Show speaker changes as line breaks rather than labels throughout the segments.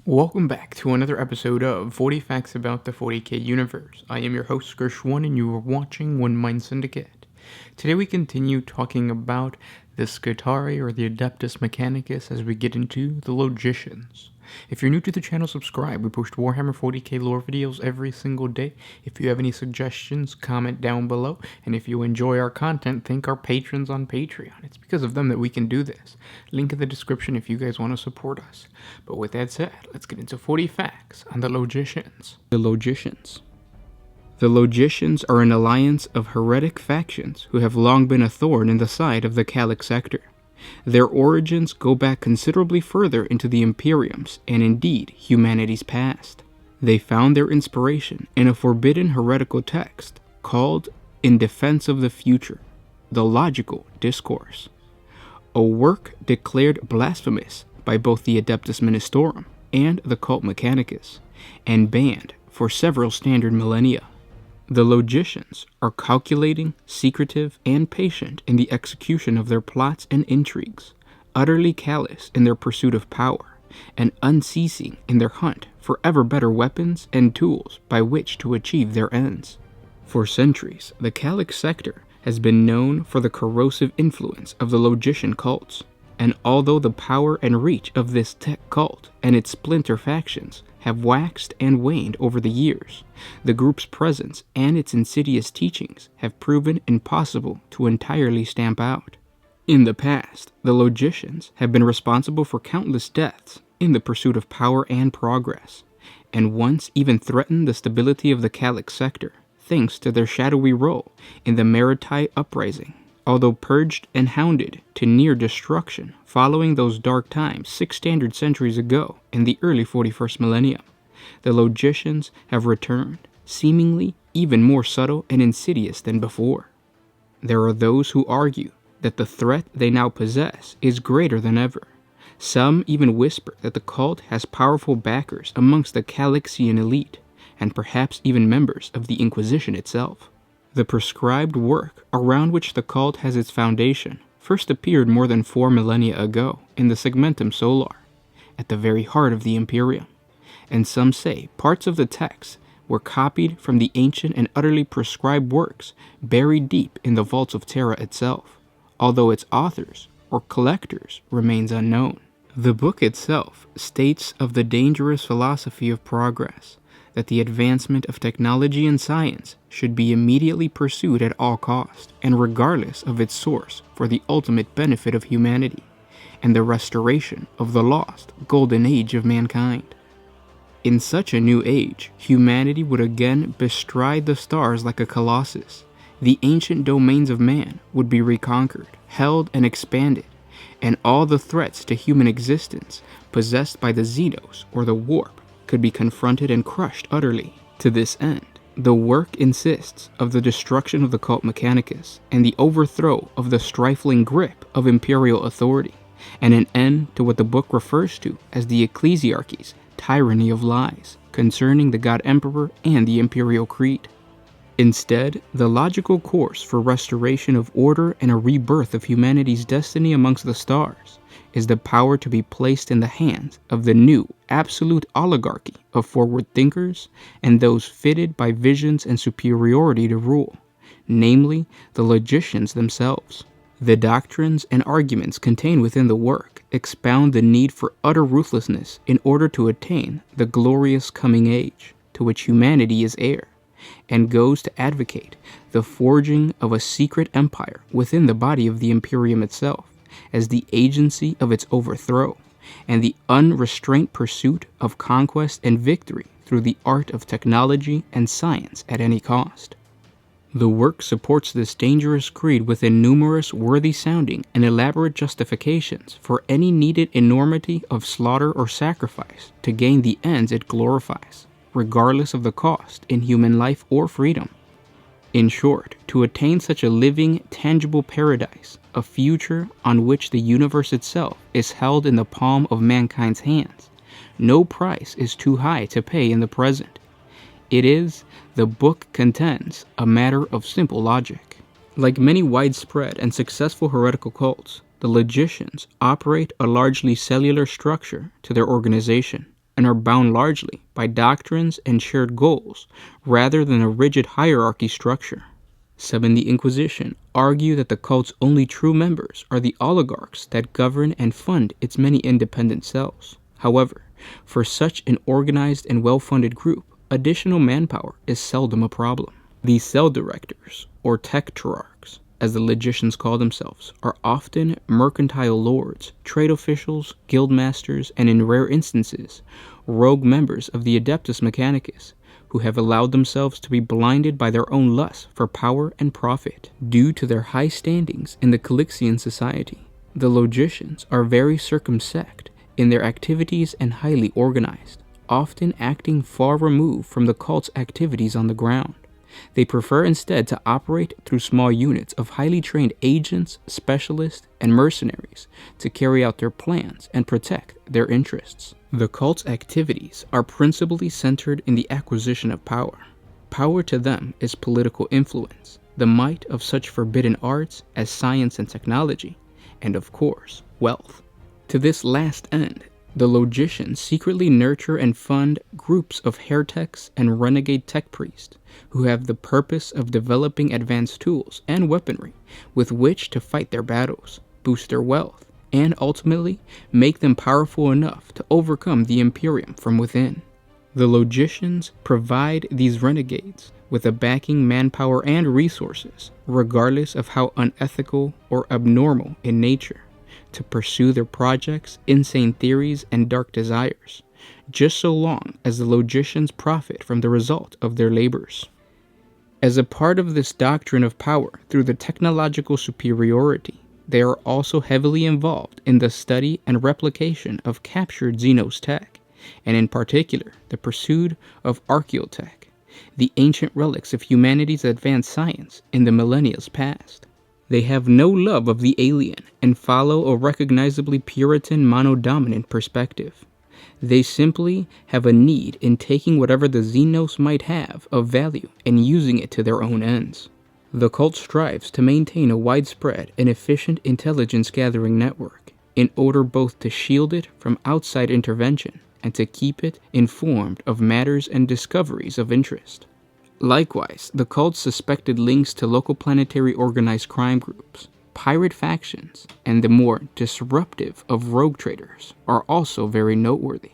Welcome back to another episode of 40 Facts About the 40K Universe. I am your host, Gershwan, and you are watching One Mind Syndicate. Today we continue talking about the Scutari, or the Adeptus Mechanicus, as we get into the Logicians. If you're new to the channel, subscribe. We post Warhammer 40K lore videos every single day. If you have any suggestions, comment down below. And if you enjoy our content, thank our patrons on Patreon. It's because of them that we can do this. Link in the description if you guys want to support us. But with that said, let's get into 40 facts on the Logicians. The Logicians. The Logicians are an alliance of heretic factions who have long been a thorn in the side of the Calyx sector. Their origins go back considerably further into the Imperiums and indeed humanity's past. They found their inspiration in a forbidden heretical text called In Defense of the Future, the Logical Discourse, a work declared blasphemous by both the Adeptus Ministorum and the Cult Mechanicus, and banned for several standard millennia. The Logicians are calculating, secretive, and patient in the execution of their plots and intrigues, utterly callous in their pursuit of power, and unceasing in their hunt for ever better weapons and tools by which to achieve their ends. For centuries, the Calyx sector has been known for the corrosive influence of the Logician cults, and although the power and reach of this tech cult and its splinter factions have waxed and waned over the years, the group's presence and its insidious teachings have proven impossible to entirely stamp out. In the past, the Logicians have been responsible for countless deaths in the pursuit of power and progress, and once even threatened the stability of the Calyx sector, thanks to their shadowy role in the Maritite Uprising. Although purged and hounded to near destruction following those dark times 6 standard centuries ago in the early 41st millennium, the Logicians have returned, seemingly even more subtle and insidious than before. There are those who argue that the threat they now possess is greater than ever. Some even whisper that the cult has powerful backers amongst the Calyxian elite, and perhaps even members of the Inquisition itself. The prescribed work around which the cult has its foundation first appeared more than 4 millennia ago in the Segmentum Solar, at the very heart of the Imperium, and some say parts of the text were copied from the ancient and utterly prescribed works buried deep in the vaults of Terra itself, although its authors or collectors remains unknown. The book itself states of the dangerous philosophy of progress, that the advancement of technology and science should be immediately pursued at all cost and regardless of its source for the ultimate benefit of humanity and the restoration of the lost golden age of mankind. In such a new age, humanity would again bestride the stars like a colossus. The ancient domains of man would be reconquered, held, and expanded, and all the threats to human existence possessed by the Xenos or the Warp could be confronted and crushed utterly. To this end, the work insists of the destruction of the Cult Mechanicus and the overthrow of the stifling grip of imperial authority, and an end to what the book refers to as the Ecclesiarchy's tyranny of lies concerning the God Emperor and the Imperial Creed. Instead, the logical course for restoration of order and a rebirth of humanity's destiny amongst the stars is the power to be placed in the hands of the new absolute oligarchy of forward thinkers and those fitted by visions and superiority to rule, namely the Logicians themselves. The doctrines and arguments contained within the work expound the need for utter ruthlessness in order to attain the glorious coming age to which humanity is heir, and goes to advocate the forging of a secret empire within the body of the Imperium itself as the agency of its overthrow, and the unrestrained pursuit of conquest and victory through the art of technology and science at any cost. The work supports this dangerous creed within numerous worthy-sounding and elaborate justifications for any needed enormity of slaughter or sacrifice to gain the ends it glorifies, regardless of the cost in human life or freedom. In short, to attain such a living, tangible paradise, a future on which the universe itself is held in the palm of mankind's hands, no price is too high to pay in the present. It is, the book contends, a matter of simple logic. Like many widespread and successful heretical cults, the Logicians operate a largely cellular structure to their organization, and are bound largely by doctrines and shared goals rather than a rigid hierarchy structure. Some in the Inquisition argue that the cult's only true members are the oligarchs that govern and fund its many independent cells. However, for such an organized and well-funded group, additional manpower is seldom a problem. These cell directors, or Tetrarchs, as the Logicians call themselves, are often mercantile lords, trade officials, guild masters, and in rare instances, rogue members of the Adeptus Mechanicus, who have allowed themselves to be blinded by their own lust for power and profit. Due to their high standings in the Calixian society, the Logicians are very circumspect in their activities and highly organized, often acting far removed from the cult's activities on the ground. They prefer instead to operate through small units of highly trained agents, specialists, and mercenaries to carry out their plans and protect their interests. The cult's activities are principally centered in the acquisition of power. Power to them is political influence, the might of such forbidden arts as science and technology, and of course, wealth. To this last end, the Logicians secretly nurture and fund groups of heretics and renegade tech priests who have the purpose of developing advanced tools and weaponry with which to fight their battles, boost their wealth, and ultimately make them powerful enough to overcome the Imperium from within. The Logicians provide these renegades with a backing manpower and resources, regardless of how unethical or abnormal in nature, to pursue their projects, insane theories, and dark desires, just so long as the Logicians profit from the result of their labors. As a part of this doctrine of power through the technological superiority, they are also heavily involved in the study and replication of captured Xenos tech, and in particular, the pursuit of archaeotech, the ancient relics of humanity's advanced science in the millennia's past. They have no love of the alien and follow a recognizably Puritan monodominant perspective. They simply have a need in taking whatever the Xenos might have of value and using it to their own ends. The cult strives to maintain a widespread and efficient intelligence gathering network in order both to shield it from outside intervention and to keep it informed of matters and discoveries of interest. Likewise, the cult's suspected links to local planetary organized crime groups, pirate factions, and the more disruptive of rogue traders are also very noteworthy,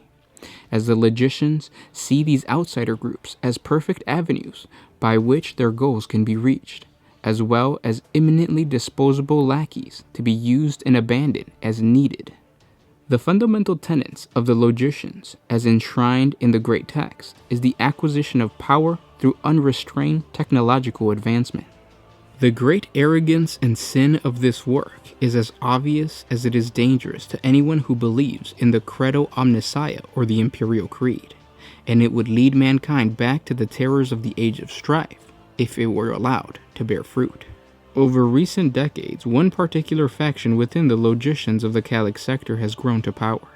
as the Logicians see these outsider groups as perfect avenues by which their goals can be reached, as well as imminently disposable lackeys to be used and abandoned as needed. The fundamental tenets of the Logicians, as enshrined in the Great Text, is the acquisition of power through unrestrained technological advancement. The great arrogance and sin of this work is as obvious as it is dangerous to anyone who believes in the Credo Omnicia or the Imperial Creed, and it would lead mankind back to the terrors of the Age of Strife if it were allowed to bear fruit. Over recent decades, one particular faction within the Logicians of the Calix sector has grown to power,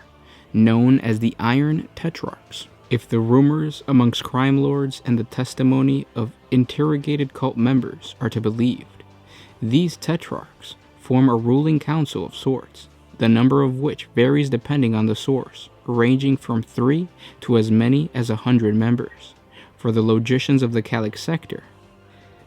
known as the Iron Tetrarchs. If the rumors amongst crime lords and the testimony of interrogated cult members are to be believed, these Tetrarchs form a ruling council of sorts, the number of which varies depending on the source, ranging from 3 to as many as 100 members. For the Logicians of the Calix sector,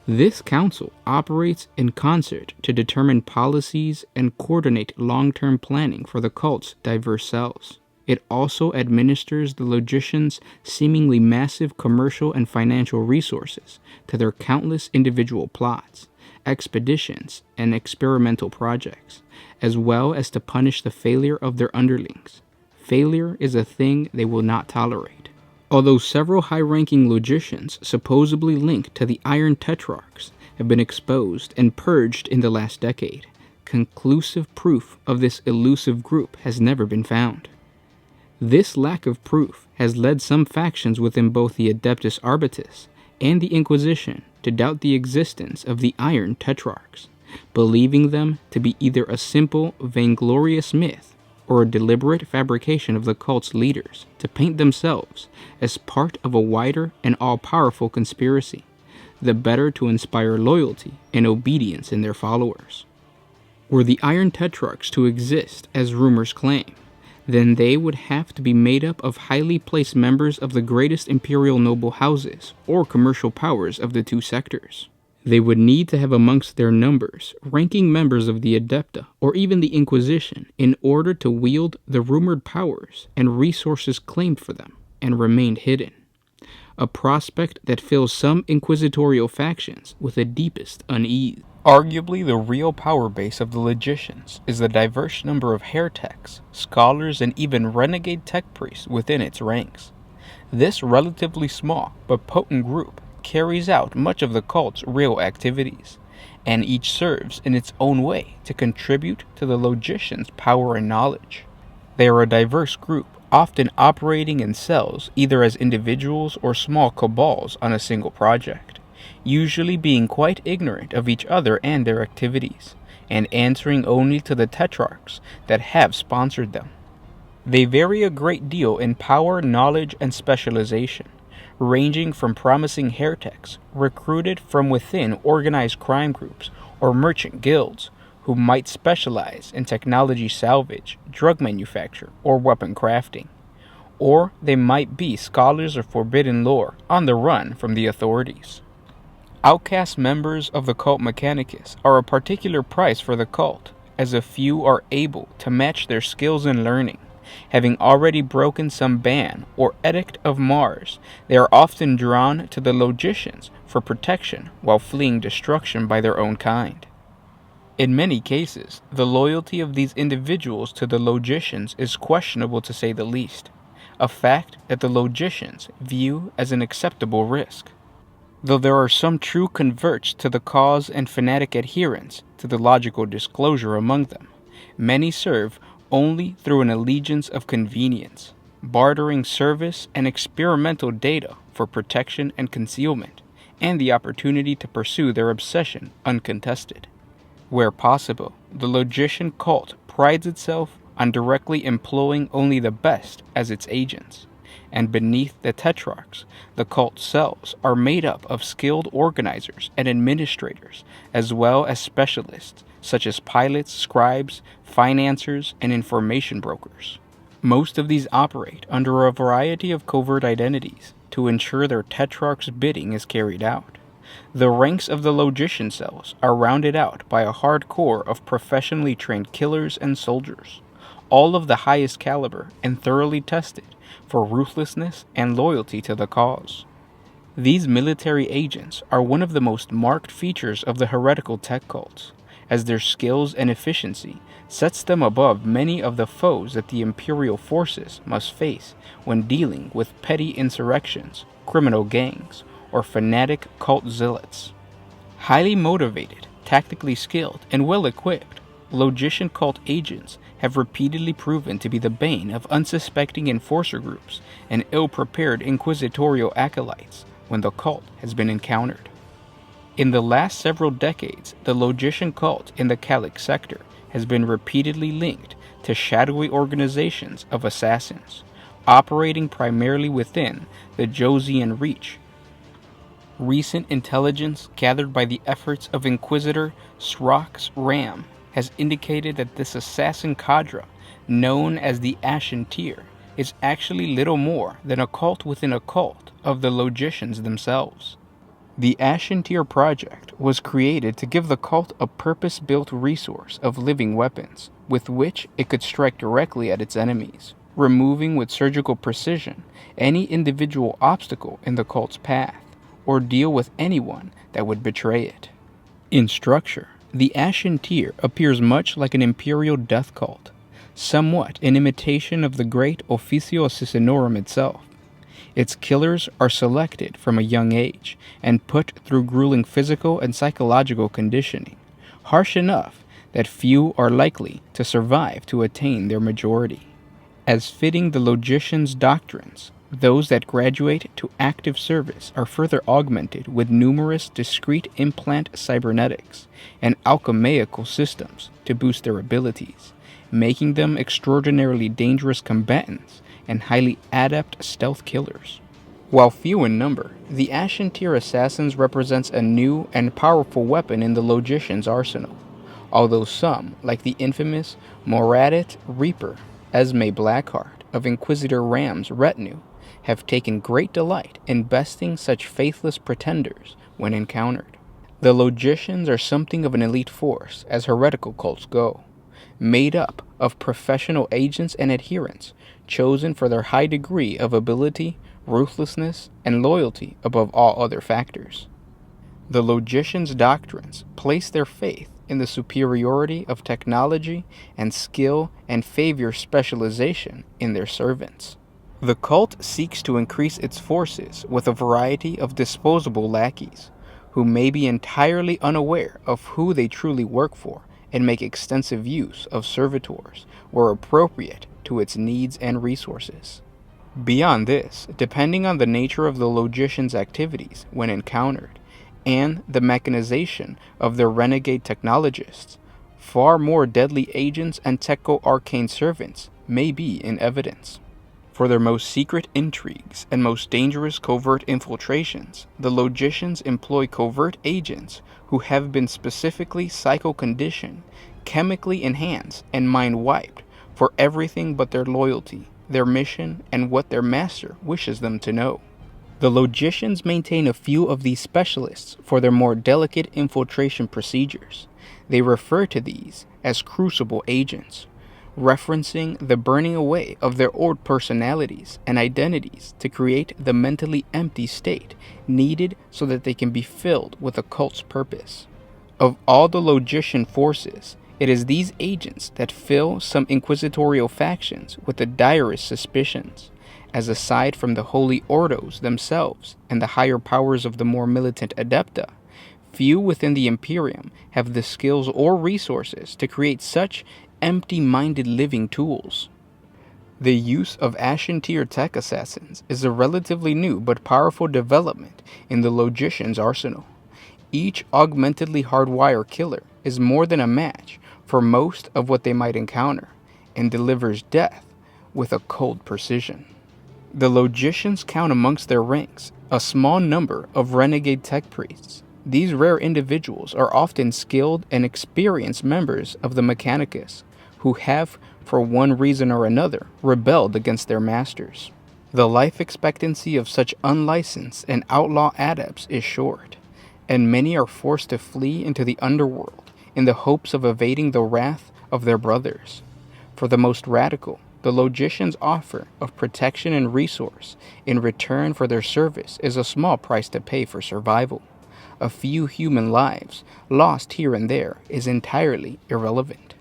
this council operates in concert to determine policies and coordinate long-term planning for the cult's diverse cells. It also administers the Logicians' seemingly massive commercial and financial resources to their countless individual plots, expeditions, and experimental projects, as well as to punish the failure of their underlings. Failure is a thing they will not tolerate. Although several high-ranking Logicians supposedly linked to the Iron Tetrarchs have been exposed and purged in the last decade, conclusive proof of this elusive group has never been found. This lack of proof has led some factions within both the Adeptus Arbitus and the Inquisition to doubt the existence of the Iron Tetrarchs, believing them to be either a simple, vainglorious myth or a deliberate fabrication of the cult's leaders to paint themselves as part of a wider and all-powerful conspiracy, the better to inspire loyalty and obedience in their followers. Were the Iron Tetrarchs to exist as rumors claim, then they would have to be made up of highly placed members of the greatest imperial noble houses or commercial powers of the two sectors. They would need to have amongst their numbers ranking members of the Adepta or even the Inquisition in order to wield the rumored powers and resources claimed for them and remained hidden. A prospect that fills some inquisitorial factions with the deepest unease. Arguably the real power base of the Logicians is the diverse number of heretics, scholars, and even renegade tech priests within its ranks. This relatively small but potent group carries out much of the cult's real activities, and each serves in its own way to contribute to the Logicians' power and knowledge. They are a diverse group, often operating in cells either as individuals or small cabals on a single project, usually being quite ignorant of each other and their activities, and answering only to the Tetrarchs that have sponsored them. They vary a great deal in power, knowledge, and specialization, ranging from promising heretics recruited from within organized crime groups or merchant guilds who might specialize in technology salvage, drug manufacture, or weapon crafting. Or they might be scholars of forbidden lore on the run from the authorities. Outcast members of the cult Mechanicus are a particular prize for the cult, as a few are able to match their skills in learning. Having already broken some ban or edict of Mars, they are often drawn to the Logicians for protection while fleeing destruction by their own kind. In many cases, the loyalty of these individuals to the Logicians is questionable to say the least, a fact that the Logicians view as an acceptable risk. Though there are some true converts to the cause and fanatic adherents to the logical disclosure among them, many serve only through an allegiance of convenience, bartering service and experimental data for protection and concealment, and the opportunity to pursue their obsession uncontested. Where possible, the Logician Cult prides itself on directly employing only the best as its agents, and beneath the Tetrarchs, the cult cells are made up of skilled organizers and administrators, as well as specialists such as pilots, scribes, financiers, and information brokers. Most of these operate under a variety of covert identities to ensure their Tetrarch's bidding is carried out. The ranks of the Logician cells are rounded out by a hard core of professionally trained killers and soldiers, all of the highest caliber and thoroughly tested for ruthlessness and loyalty to the cause. These military agents are one of the most marked features of the heretical tech cults, as their skills and efficiency sets them above many of the foes that the imperial forces must face when dealing with petty insurrections, criminal gangs, or fanatic cult zealots. Highly motivated, tactically skilled, and well-equipped, Logician cult agents have repeatedly proven to be the bane of unsuspecting enforcer groups and ill-prepared inquisitorial acolytes when the cult has been encountered. In the last several decades, the Logician cult in the Calic sector has been repeatedly linked to shadowy organizations of assassins, operating primarily within the Josian Reach. Recent intelligence gathered by the efforts of Inquisitor Srox Ram has indicated that this assassin cadre, known as the Ashen Tier, is actually little more than a cult within a cult of the Logicians themselves. The Ashen Tier project was created to give the cult a purpose-built resource of living weapons, with which it could strike directly at its enemies, removing with surgical precision any individual obstacle in the cult's path, or deal with anyone that would betray it. In structure, the Ashen Tier appears much like an imperial death cult, somewhat in imitation of the great Officio Assassinorum itself. Its killers are selected from a young age and put through grueling physical and psychological conditioning, harsh enough that few are likely to survive to attain their majority. As fitting the Logicians' Doctrines, those that graduate to active service are further augmented with numerous discrete implant cybernetics and alchemical systems to boost their abilities, making them extraordinarily dangerous combatants and highly adept stealth killers. While few in number, the Ashen Tier assassins represents a new and powerful weapon in the Logicians' arsenal, although some, like the infamous Moradit Reaper, Esme Blackheart of Inquisitor Ram's retinue have taken great delight in besting such faithless pretenders when encountered. The Logicians are something of an elite force as heretical cults go, made up of professional agents and adherents chosen for their high degree of ability, ruthlessness, and loyalty above all other factors. The Logicians' Doctrines place their faith in the superiority of technology and skill and favor specialization in their servants. The cult seeks to increase its forces with a variety of disposable lackeys, who may be entirely unaware of who they truly work for and make extensive use of servitors where appropriate to its needs and resources. Beyond this, depending on the nature of the Logicians' activities when encountered, and the mechanization of their renegade technologists, far more deadly agents and techno-arcane servants may be in evidence. For their most secret intrigues and most dangerous covert infiltrations, the Logicians employ covert agents who have been specifically psycho-conditioned, chemically enhanced, and mind-wiped for everything but their loyalty, their mission, and what their master wishes them to know. The Logicians maintain a few of these specialists for their more delicate infiltration procedures. They refer to these as crucible agents, referencing the burning away of their old personalities and identities to create the mentally empty state needed so that they can be filled with a cult's purpose. Of all the Logician forces, it is these agents that fill some inquisitorial factions with the direst suspicions, as aside from the holy ordos themselves and the higher powers of the more militant adepta, few within the Imperium have the skills or resources to create such empty-minded living tools. The use of Ashen Tier tech assassins is a relatively new but powerful development in the Logicians' arsenal. Each augmentedly hardwire killer is more than a match for most of what they might encounter, and delivers death with a cold precision. The Logicians count amongst their ranks a small number of renegade tech priests. These rare individuals are often skilled and experienced members of the Mechanicus, who have, for one reason or another, rebelled against their masters. The life expectancy of such unlicensed and outlaw adepts is short, and many are forced to flee into the underworld in the hopes of evading the wrath of their brothers. For the most radical, the Logicians' offer of protection and resource in return for their service is a small price to pay for survival. A few human lives lost here and there is entirely irrelevant.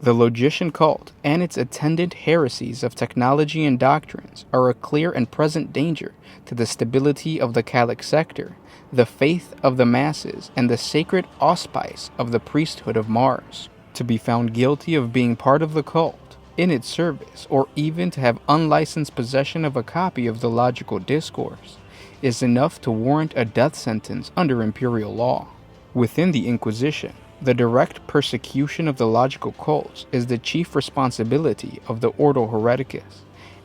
The Logician Cult and its attendant heresies of technology and doctrines are a clear and present danger to the stability of the Calic sector, the faith of the masses, and the sacred auspice of the priesthood of Mars. To be found guilty of being part of the cult, in its service, or even to have unlicensed possession of a copy of the Logical Discourse, is enough to warrant a death sentence under imperial law. Within the Inquisition, the direct persecution of the logical cults is the chief responsibility of the Ordo Hereticus,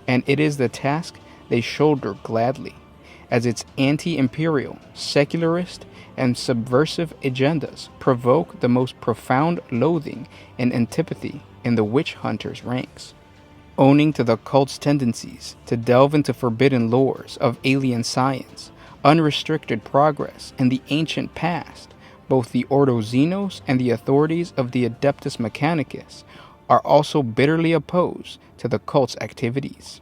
and it is the task they shoulder gladly, as its anti-imperial, secularist, and subversive agendas provoke the most profound loathing and antipathy in the witch hunters' ranks. Owning to the cult's tendencies to delve into forbidden lores of alien science, unrestricted progress, and the ancient past, both the Ordo Xenos and the authorities of the Adeptus Mechanicus are also bitterly opposed to the cult's activities.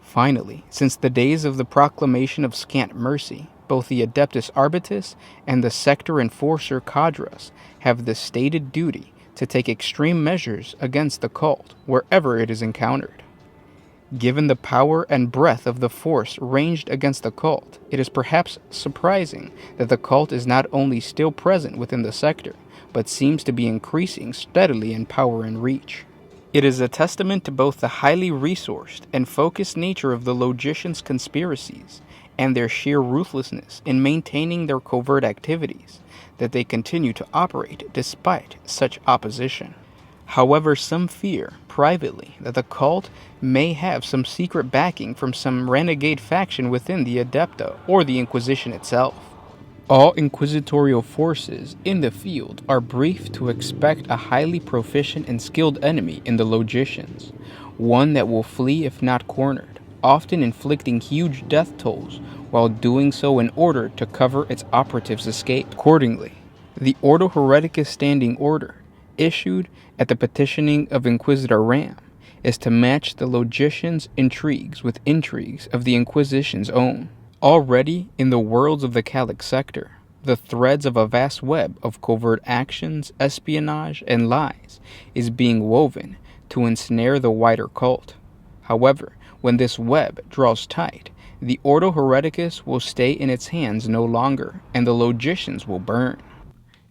Finally, since the days of the proclamation of scant mercy, both the Adeptus Arbitus and the Sector Enforcer cadres have the stated duty to take extreme measures against the cult wherever it is encountered. Given the power and breadth of the force ranged against the cult, it is perhaps surprising that the cult is not only still present within the sector, but seems to be increasing steadily in power and reach. It is a testament to both the highly resourced and focused nature of the Logicians' conspiracies and their sheer ruthlessness in maintaining their covert activities that they continue to operate despite such opposition. However, some fear, privately, that the cult may have some secret backing from some renegade faction within the Adepta or the Inquisition itself. All inquisitorial forces in the field are briefed to expect a highly proficient and skilled enemy in the Logicians, one that will flee if not cornered, often inflicting huge death tolls while doing so in order to cover its operative's escape. Accordingly, the Ordo Hereticus Standing Order, issued at the petitioning of Inquisitor Ram, is to match the Logicians' intrigues with intrigues of the Inquisition's own. Already in the worlds of the Calic sector, the threads of a vast web of covert actions, espionage, and lies is being woven to ensnare the wider cult. However, when this web draws tight, the Ordo Hereticus will stay in its hands no longer, and the Logicians will burn.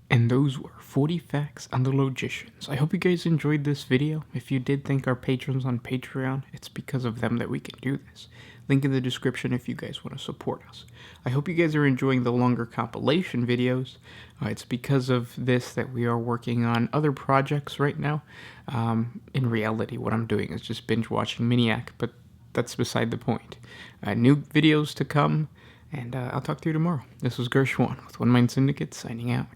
And those were 40 facts on the Logicians. I hope you guys enjoyed this video. If you did, thank our patrons on Patreon. It's because of them that we can do this. Link in the description if you guys want to support us. I hope you guys are enjoying the longer compilation videos. It's because of this that we are working on other projects right now. In reality, what I'm doing is just binge watching Miniac, but that's beside the point. New videos to come, and I'll talk to you tomorrow. This was Gershwan with One Mind Syndicate signing out.